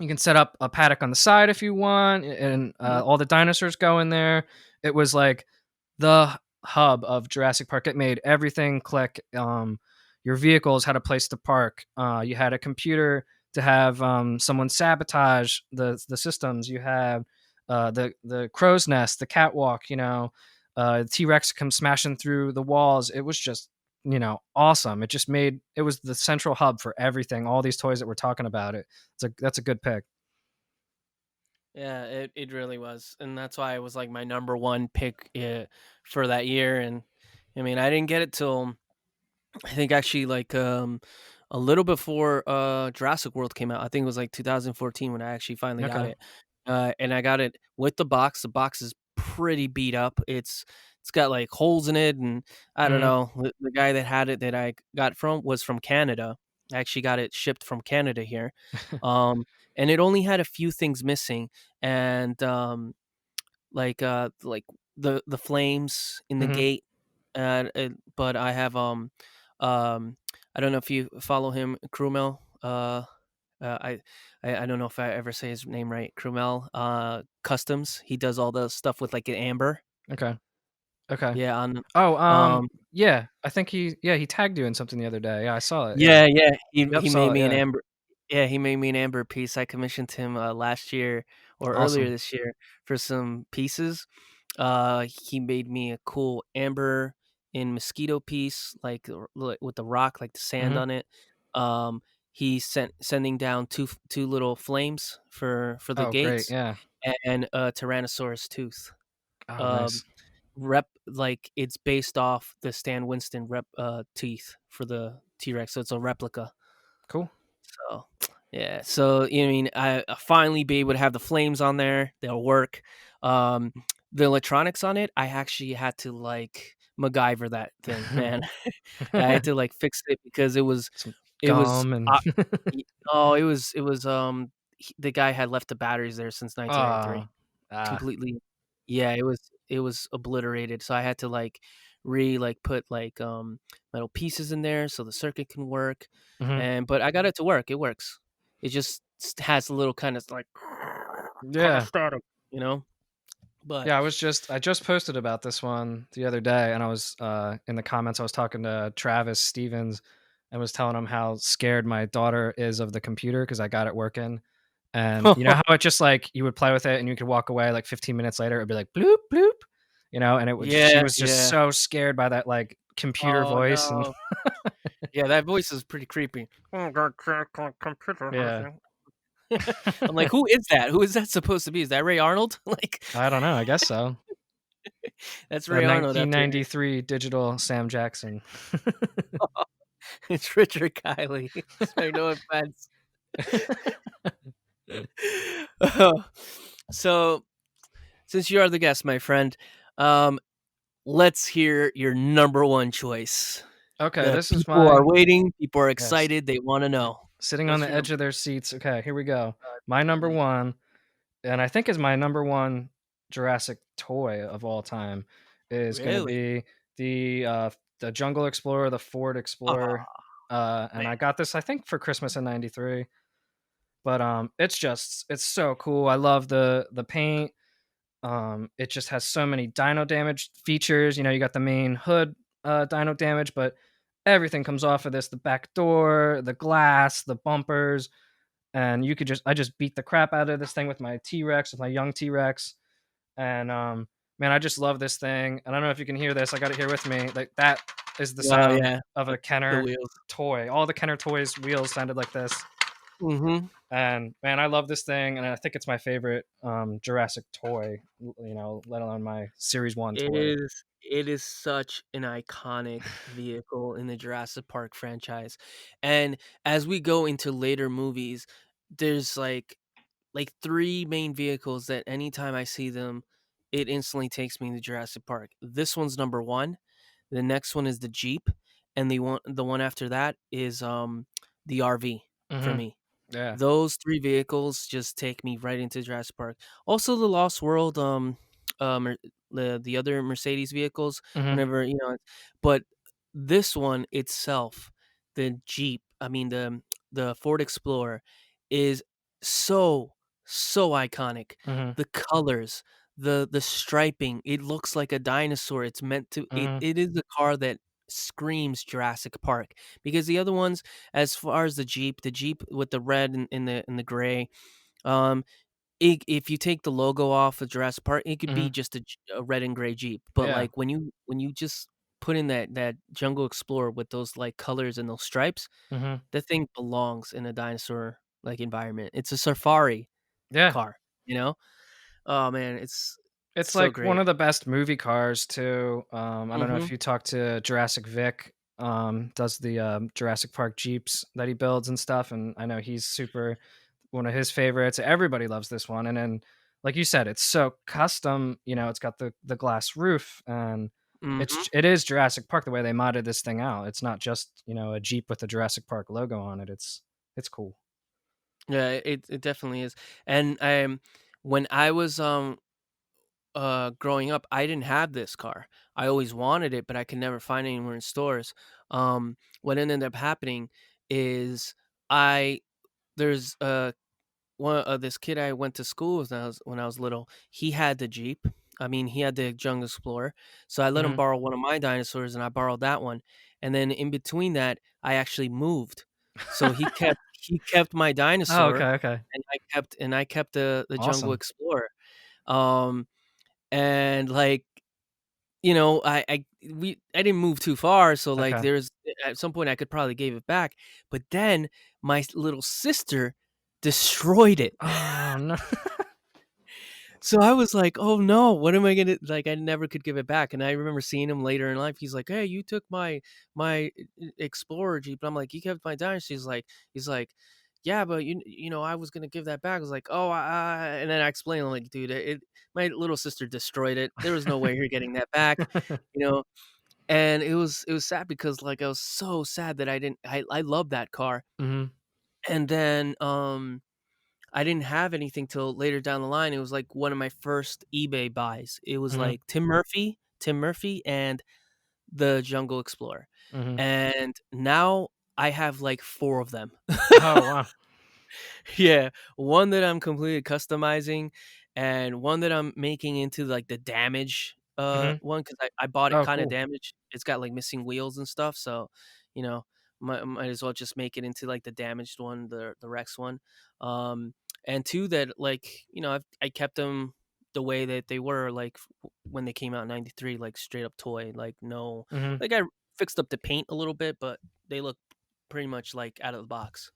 You can set up a paddock on the side if you want, and Mhm. all the dinosaurs go in there. It was like the hub of Jurassic Park. It made everything click. Your vehicles had a place to park. You had a computer to have someone sabotage the systems. You had the crow's nest, the catwalk, T-Rex comes smashing through the walls. It was just, awesome. It was the central hub for everything. All these toys that we're talking about, that's a good pick. Yeah, it really was, and that's why it was like my number one pick for that year. And I mean, I didn't get it till I think actually like a little before Jurassic World came out. I think it was like 2014 when I actually finally got Okay. it. And I got it with the box. The box is pretty beat up. It's got like holes in it, and I don't Mhm. know. The guy that had it that I got from was from Canada. I actually got it shipped from Canada here. Um and it only had a few things missing, and like the flames in the Mhm. gate. But I have um I don't know if you follow him, Krumel. Uh, I, I don't know if I ever say his name right. Krumel Customs. He does all the stuff with like an amber. Okay. Okay. Yeah, on Oh, um yeah. I think he tagged you in something the other day. Yeah, I saw it. Yeah. yeah. Yep, He made saw it. me an Yeah. amber. Yeah, he made me an amber piece. I commissioned him last year or earlier Awesome. this year for some pieces. He made me a cool amber in mosquito piece, like with the rock, like the sand Mhm. on it. Um, he sending down two little flames for the Oh, great. gates, Yeah. and a Tyrannosaurus tooth. Oh, Um, nice. like it's based off the Stan Winston teeth for the T Rex, so it's a replica. Cool. So yeah, so I mean, I finally be able to have the flames on there. They'll work. Um, the electronics on it, I actually had to like MacGyver that thing, man. I had to like fix it because Some it was gum and oh, the guy had left the batteries there since 1993. Ah. Ah. Completely, yeah, it was obliterated. So I had to like put like metal pieces in there so the circuit can work. Mhm. And but I got it to work. It works. It just has a little kind of like kind of Yeah. static, you know. But Yeah, I just posted about this one the other day, and I was in the comments. I was talking to Travis Stevens and was telling him how scared my daughter is of the computer because I got it working. And you know how it just like you would play with it and you could walk away like 15 minutes later, it'd be like bloop bloop, and it would she yeah, was just yeah. so scared by that like computer Oh voice and no. Yeah, that voice is pretty creepy. Oh, got check on computer. yeah. I'm like, who is that? Who is that supposed to be? Is that Ray Arnold? Like, I don't know, I guess so. that's The Ray Arnold out there. 1993 digital Sam Jackson. It's Richard Kiley. So no offense. So, since you are the guest, my friend, um, let's hear your number one choice. Okay, The this is people are my waiting. People are yes. excited. They want to know. Sitting on What's the your number? edge of their seats. Okay, here we go. My number Absolutely. one, and I think is my number one Jurassic toy of all time, is going to Really? be the Jungle Explorer, the Ford Oh Explorer. And man. I got this I think for Christmas in '93. But it's so cool. I love the paint. It just has so many dino damage features. You got the main hood dino damage, but everything comes off of this: the back door, the glass, the bumpers, and I just beat the crap out of this thing with my T-Rex, with my young T-Rex. And man, I just love this thing. And I don't know if you can hear this. I got it here with me. Like that is the Oh sound yeah. of a The Kenner wheels. toy. All the Kenner toys wheels sounded like this. Mm-hmm. And man, I love this thing, and I think it's my favorite Jurassic toy. Let alone my Series One toy. It is such an iconic vehicle in the Jurassic Park franchise. And as we go into later movies, there's like three main vehicles that anytime I see them, it instantly takes me to Jurassic Park. This one's number one. The next one is the Jeep, and the one after that is the RV for Hmm. me. Yeah. Those 3 vehicles just take me right into Jurassic Park. Also, the Lost World, mer the other Mercedes vehicles, Hmm. whenever, but this one itself, the Jeep, I mean, the Ford Explorer is so, so iconic. Hmm. The colors, the striping, it looks like a dinosaur. It's meant to Hmm. it is the car that screams Jurassic Park, because the other ones, as far as the Jeep with the red and the gray, um, if you take the logo off of Jurassic Park, it could be Mhm. just a red and gray Jeep. But Yeah. like when you just put in that Jungle Explorer with those like colors and those stripes, Mhm. that thing belongs in a dinosaur like environment. It's a safari Yeah. car, you know? Oh man, it's It's so like one great. of the best movie cars too. I don't know if Mhm. you talk to Jurassic Vic, does the Jurassic Park Jeeps that he builds and stuff, and I know he's super one of his favorites. Everybody loves this one, and then like you said, it's so custom. You know, it's got the glass roof, and Mhm. it is Jurassic Park the way they modded this thing out. It's not just a Jeep with the Jurassic Park logo on it. It's cool. Yeah, it definitely is. And when I was growing up, I didn't have this car. I always wanted it, but I could never find it anywhere in stores. What ended up happening is I there's one this kid I went to school with when I was little. He had the Jeep. I mean, he had the Jungle Explorer. So I let him Hmm. borrow one of my dinosaurs, and I borrowed that one. And then in between that, I actually moved. So he kept my Oh, dinosaur, okay, okay, and I kept the Jungle awesome. Explorer. Um, and like you know, I didn't move too far, so, like, Okay. there's at some point, I could probably gave it back, but then my little sister destroyed it. Oh no. So I was like, "Oh, no, what am I gonna" like, I never could give it back, and I remember seeing him later in life, he's like, "Hey, you took my Explorer Jeep," and I'm like, "You kept my Dynasty." He's like, "Yeah, but you know, I was gonna give that back." I was like, "Oh, and then I explained, I'm like, "Dude, my little sister destroyed it. There was no way you're getting that back," you know? And it was sad because, like, I was so sad that I love that car, Mhm. and then, I didn't have anything till later down the line. It was, like, one of my first eBay buys. It was, Mhm. like, Tim Murphy and the Jungle Explorer, Mhm. and now I have, like, 4 of them. Oh, wow. Yeah, one that I'm completely customizing, and one that I'm making into, like, the damage, Mhm. one 'cause I bought it Oh, kinda cool. damaged. It's got, like, missing wheels and stuff, so, you know, might as well just make it into, like, the damaged one, the Rex one. And 2 that, like, you know, I kept them the way that they were, like, when they came out in '93, like, straight up toy, like, no Mhm. like, I fixed up the paint a little bit, but they look pretty much, like, out of the box.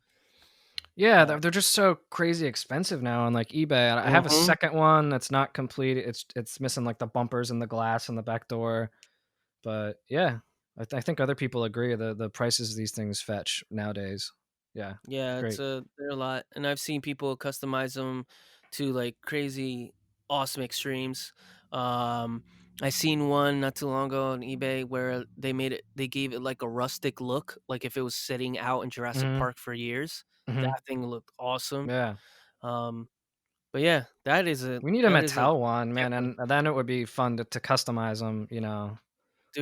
Yeah, Uh they're just so crazy expensive now on, like, eBay. I have a Mhm. second one that's not complete. It's missing, like, the bumpers and the glass and the back door, but yeah, I think other people agree the prices these things fetch nowadays. Yeah, it's Yeah, great. they're a lot, and I've seen people customize them to like crazy, awesome extremes. Um, I seen one not too long ago on eBay where they gave it like a rustic look, like if it was sitting out in Jurassic Mhm. Park for years. Mhm. That thing looked awesome. Yeah. Um, but yeah, We need a that is a Mattel one, man, different and then it would be fun to customize them.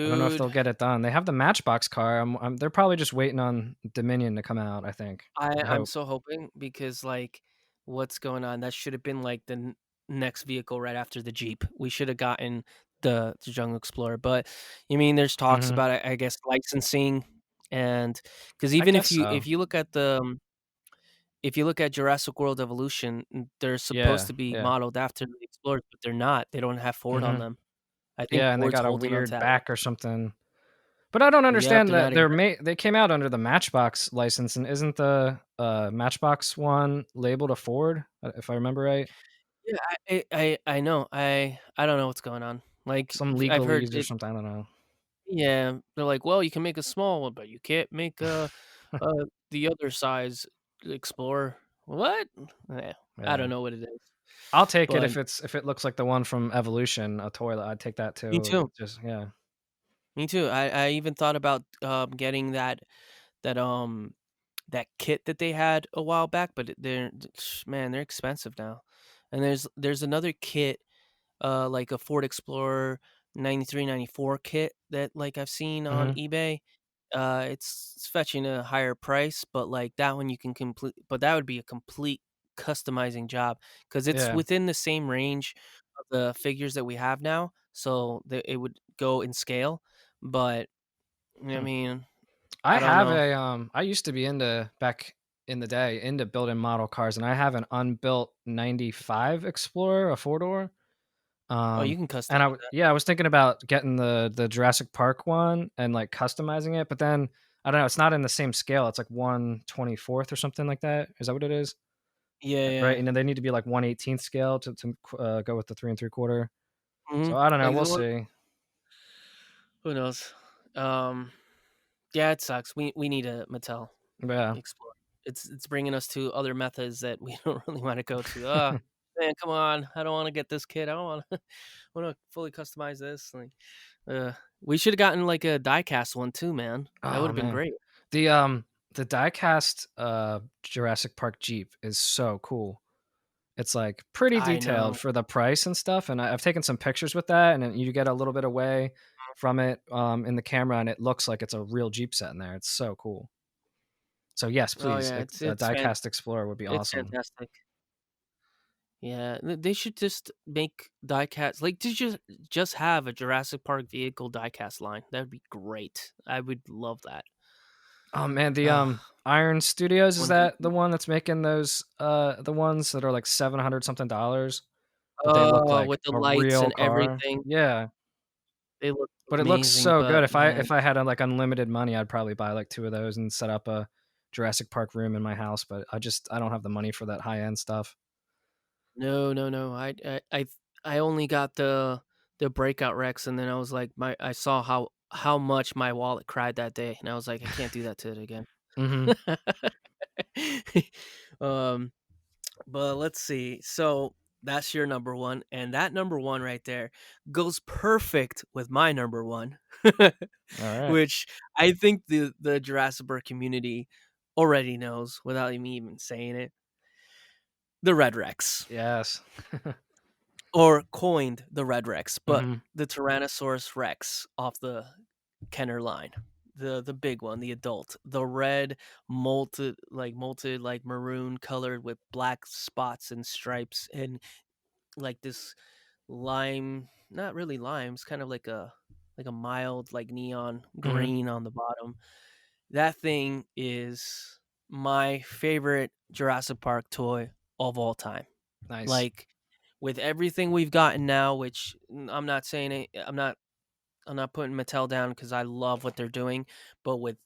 I don't know if dude. they'll get it done. They have the Matchbox car. They're probably just waiting on Dominion to come out, I think. I I'm hope. so hoping because, like, what's going on? That should have been, like, the next vehicle right after the Jeep. We should have gotten the Jungle Explorer, but, you mean, there's talks Mhm. about, I guess, licensing and because I even guess so. if you look at the if you look at Jurassic World Evolution, they're supposed Yeah, to be yeah. modeled after the Explorers, but they're not. They don't have Ford on Mhm. them. I think Yeah, and they Ford's got a holding on to weird that back or something. But I don't Yep, understand they're that not even they came out under the Matchbox license, and isn't the, Matchbox one labeled a Ford, if I remember right? Yeah, I know. I don't know what's going on. Like, Some I've heard legalese or it something, I don't know. yeah, they're like, "Well, you can make a small one, but you can't make the other size Explorer." What? Eh, I don't Yeah. know what it is, I'll take it but if it looks like the one from Evolution, a toilet, I'd take that me too. too. Just yeah. Me too. I even thought about getting that that kit that they had a while back, but man, they're expensive now. And there's another kit like a Ford Explorer 93 94 kit that like I've seen on Mhm. eBay. It's fetching a higher price, but like that one you can complete but that would be a complete customizing job because it's Yeah. within the same range of the figures that we have now, so that it would go in scale. But I Hmm. mean, I I don't have know. I used to be into back in the day into building model cars, and I have an unbuilt '95 Explorer, a four door. Oh, you Um, can and customize that. yeah, I was thinking about getting the Jurassic Park one and like customizing it, but then I don't know, it's not in the same scale. It's like 1/24th or something like that. Is that what it is? Yeah, Right, yeah. and then they need to be like 1/18th scale to go with the 3 3/4. So Mhm. I don't know, Like, we'll the one see. who knows? Um, yeah, it sucks. We need a Mattel Yeah. Explorer. It's bringing us to other methods that we don't really wanna go to. Man, come on. I don't wanna get this kit. I don't wanna wanna fully customize this." Like, we should've gotten, like, a die-cast one too, man. That Oh, would've been man. great. The, um, the die-cast, Jurassic Park Jeep is so cool. It's, like, pretty I detailed know. for the price and stuff, and I've taken some pictures with that, and then you get a little bit away from it, in the camera, and it looks like it's a real Jeep set in there. It's so cool. So, yes, Oh, please, yeah, a die-cast Explorer would be it's awesome. fantastic. Yeah, they should just make die-cast like, just have a Jurassic Park vehicle die-cast line. That'd be great. I would love that. Oh, man, the, Ugh, Iron Studios, is one thing that the one that's making those, the ones that are, like, 700 something dollars, but they look like with the a lights real and car? everything, Yeah. they look But it looks amazing, so good. but man, If I had, like, unlimited money, I'd probably buy, like, 2 of those and set up a Jurassic Park room in my house, but I don't have the money for that high-end stuff. no, no, no. I only got the breakout Rex, and then I was like, I saw how much my wallet cried that day, and I was like, I can't do that to it again. Mhm. um, but let's see. So that's your number one, and that number one right there goes perfect with my number one, Alright. which I think the Jurassic Park community already knows without me even saying it. The Red Rex. Yes. Or coined the Red Rex, but Mhm. the Tyrannosaurus Rex off the Kenner line. The big one, the adult. The red molted like maroon colored with black spots and stripes and like this lime, not really lime, it's kind of like a mild like neon Mhm. green on the bottom. That thing is my favorite Jurassic Park toy of all time. Nice. Like, with everything we've gotten now, which I'm not saying it, I'm not putting Mattel down because I love what they're doing, but with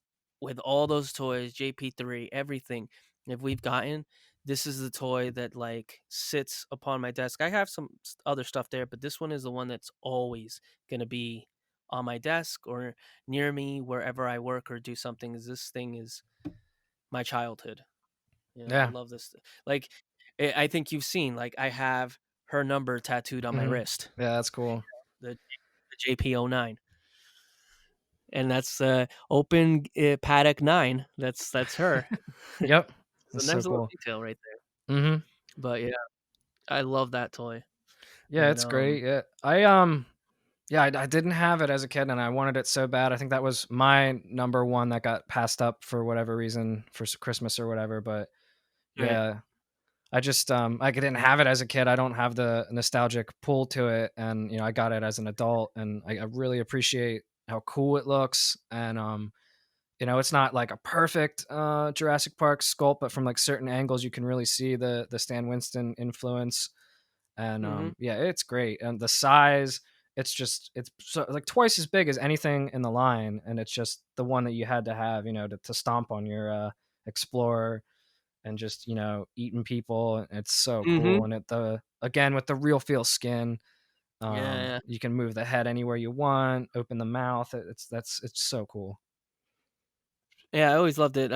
all those toys, JP3, everything if we've gotten, this is the toy that like sits upon my desk. I have some other stuff there, but this one is the one that's always gonna be on my desk or near me wherever I work or do something. Is this thing is my childhood. I Yeah. love this. Like, I think you've seen, like, I have her number tattooed on my Mhm. wrist, Yeah, that's cool. the JP09, and that's open paddock 9. That's her. Yep. It's That's a so nice little cool. detail right there. Mhm. But yeah, I love that toy. Yeah, And it's great, yeah. Yeah, I didn't have it as a kid, and I wanted it so bad. I think that was my number 1 that got passed up for whatever reason for Christmas or whatever, but right. yeah, I just, I didn't have it as a kid. I don't have the nostalgic pull to it, and, I got it as an adult, and I really appreciate how cool it looks, and, it's not like a perfect, Jurassic Park sculpt, but from, like, certain angles, you can really see the Stan Winston influence, and, Mhm. yeah, it's great, and the size, it's so like, twice as big as anything in the line, and it's just the one that you had to have, to stomp on your, Explorer and just eating people. And it's so Mhm. cool, and the again with the real feel skin, Yeah, yeah. you can move the head anywhere you want, open the mouth. It's so cool. Yeah, I always loved it.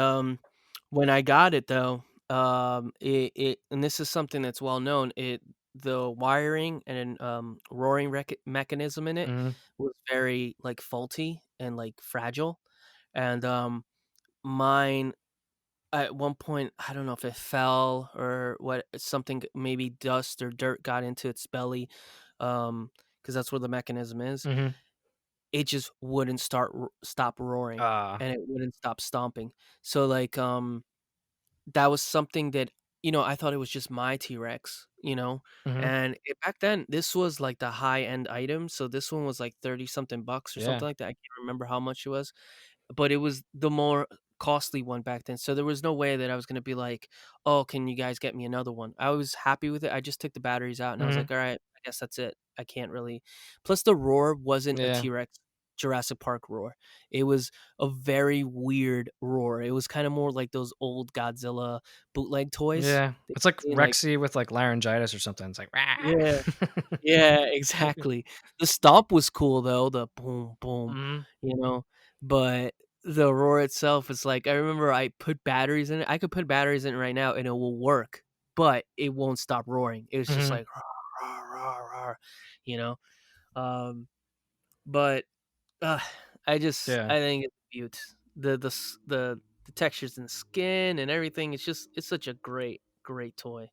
When I got it though, it and this is something that's well known. The wiring and roaring mechanism in it Hmm. was very like faulty and like fragile, and mine at one point I don't know if it fell or what something maybe dust or dirt got into its belly, because that's where the mechanism is. Hmm. It just wouldn't stop roaring uh and it wouldn't stop stomping. So like that was something that, I thought it was just my T-Rex, hmm. and back then this was like the high end item. So this one was like 30 something bucks or Yeah. something like that. I can't remember how much it was, but it was the more costly one back then. So there was no way that I was going to be like, oh, can you guys get me another one? I was happy with it. I just took the batteries out and I was Hmm. like, all right, I guess that's it. I can't really. Plus, the roar wasn't a Yeah. T-Rex Jurassic Park roar. It was a very weird roar. It was kind of more like those old Godzilla bootleg toys. Yeah. It's like Like, Rexy with like laryngitis or something. It's like, yeah, yeah, exactly. The stomp was cool though, the boom, boom, Mhm. you know, but the roar itself is like, I remember I put batteries in it. I could put batteries in it right now and it will work, but it won't stop roaring. It was just Mhm. like, "Roar, roar, roar, roar," you know? Um, but uh, Yeah. I think it's cute. The textures in the skin and everything. It's such a great toy.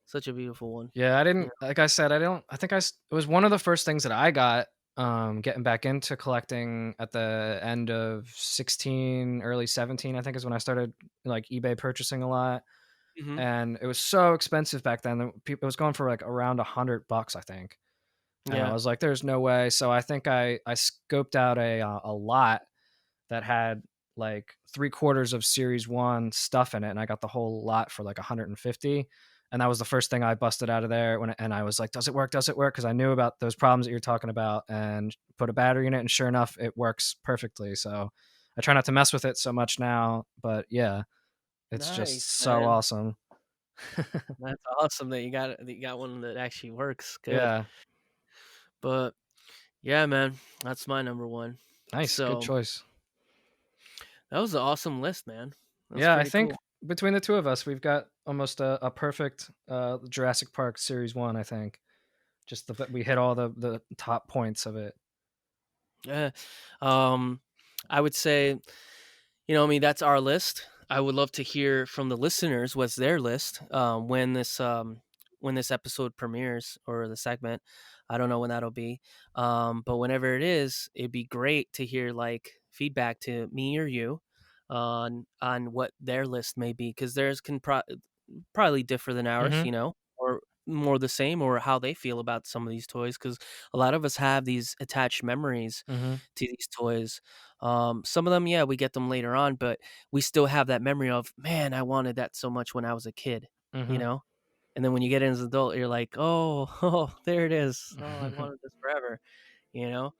Such a beautiful one. Yeah, I Yeah. didn't like I said, I think it was one of the first things that I got getting back into collecting at the end of 16, early 17, I think is when I started like eBay purchasing a lot. Mhm. And it was so expensive back then. It was going for like around $100, I think. And I Yeah. was like, "There's no way." So I think I scoped out a lot that had like 3/4 of Series One stuff in it, and I got the whole lot for like 150. And that was the first thing I busted out of there and I was like, "Does it work? Does it work?" Because I knew about those problems that you're talking about, and put a battery in it, and sure enough, it works perfectly. So I try not to mess with it so much now, but yeah, it's Nice, just so man. awesome. That's awesome that you got one that actually works. Good. Yeah, But yeah, man, that's my number one. nice, good So choice. that was an awesome list, man. That's Yeah, I pretty think cool. between the two of us, we've got almost a perfect Jurassic Park Series One. I think just we hit all the top points of it. Yeah. Um, I would say, I mean, that's our list. I would love to hear from the listeners what's their list when this episode premieres or the segment. I don't know when that'll be, but whenever it is, it'd be great to hear like feedback to me or you on what their list may be because theirs can probably differ than ours, Hmm. or more the same, or how they feel about some of these toys because a lot of us have these attached memories Hmm. to these toys. Some of them, yeah, we get them later on, but we still have that memory of, man, I wanted that so much when I was a kid, you Hmm. know? And then when you get in as an adult, you're like, oh, oh, there it is. Oh, I wanted this forever, you know?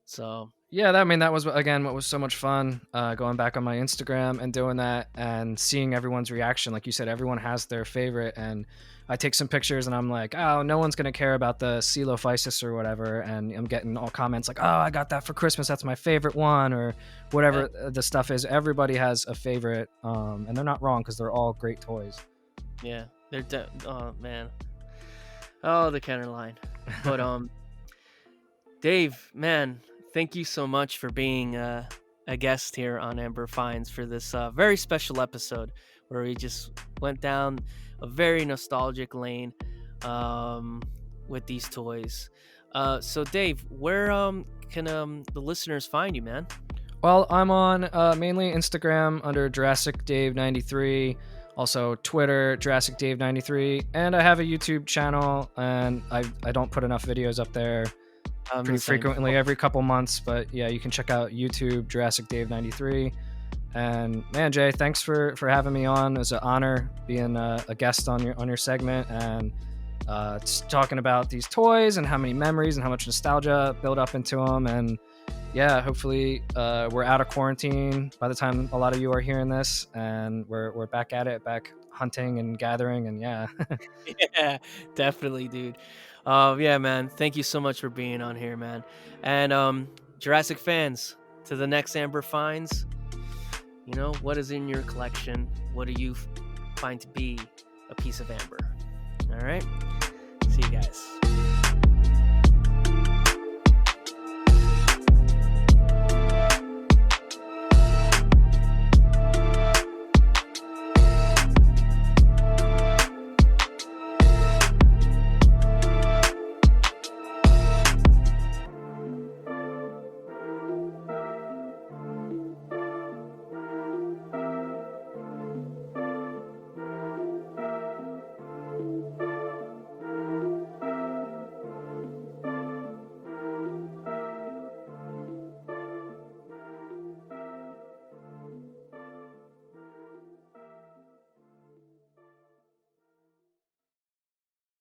So, Yeah, I mean, that was again what was so much fun, going back on my Instagram and doing that and seeing everyone's reaction. Like you said, everyone has their favorite, and I take some pictures and I'm like, oh, no one's gonna care about the Dilophosaurus or whatever, and I'm getting all comments like, oh, I got that for Christmas, that's my favorite one, or yeah, whatever the stuff is. Everybody has a favorite, and they're not wrong because they're all great toys. yeah, oh, man. Oh, the Kenner line. But, Dave, man, thank you so much for being a guest here on Amber Finds for this very special episode where we just went down a very nostalgic lane with these toys. So, Dave, where can the listeners find you, man? Well, I'm on mainly Instagram under Jurassic Dave 93, also Twitter Jurassic Dave 93, and I have a YouTube channel, and I don't put enough videos up there I'm the pretty same. frequently every couple months, but yeah, you can check out YouTube Jurassic Dave 93. And man, Jay, thanks for having me on. It was an honor being a guest on your segment and talking about these toys and how many memories and how much nostalgia built up into them. And yeah, hopefully we're out of quarantine by the time a lot of you are hearing this, and we're back at it, back hunting and gathering, and yeah. Yeah, definitely, dude. Yeah, man. Thank you so much for being on here, man. And Jurassic fans, to the next Amber Finds, what is in your collection? What do you find to be a piece of amber? All right. See you guys.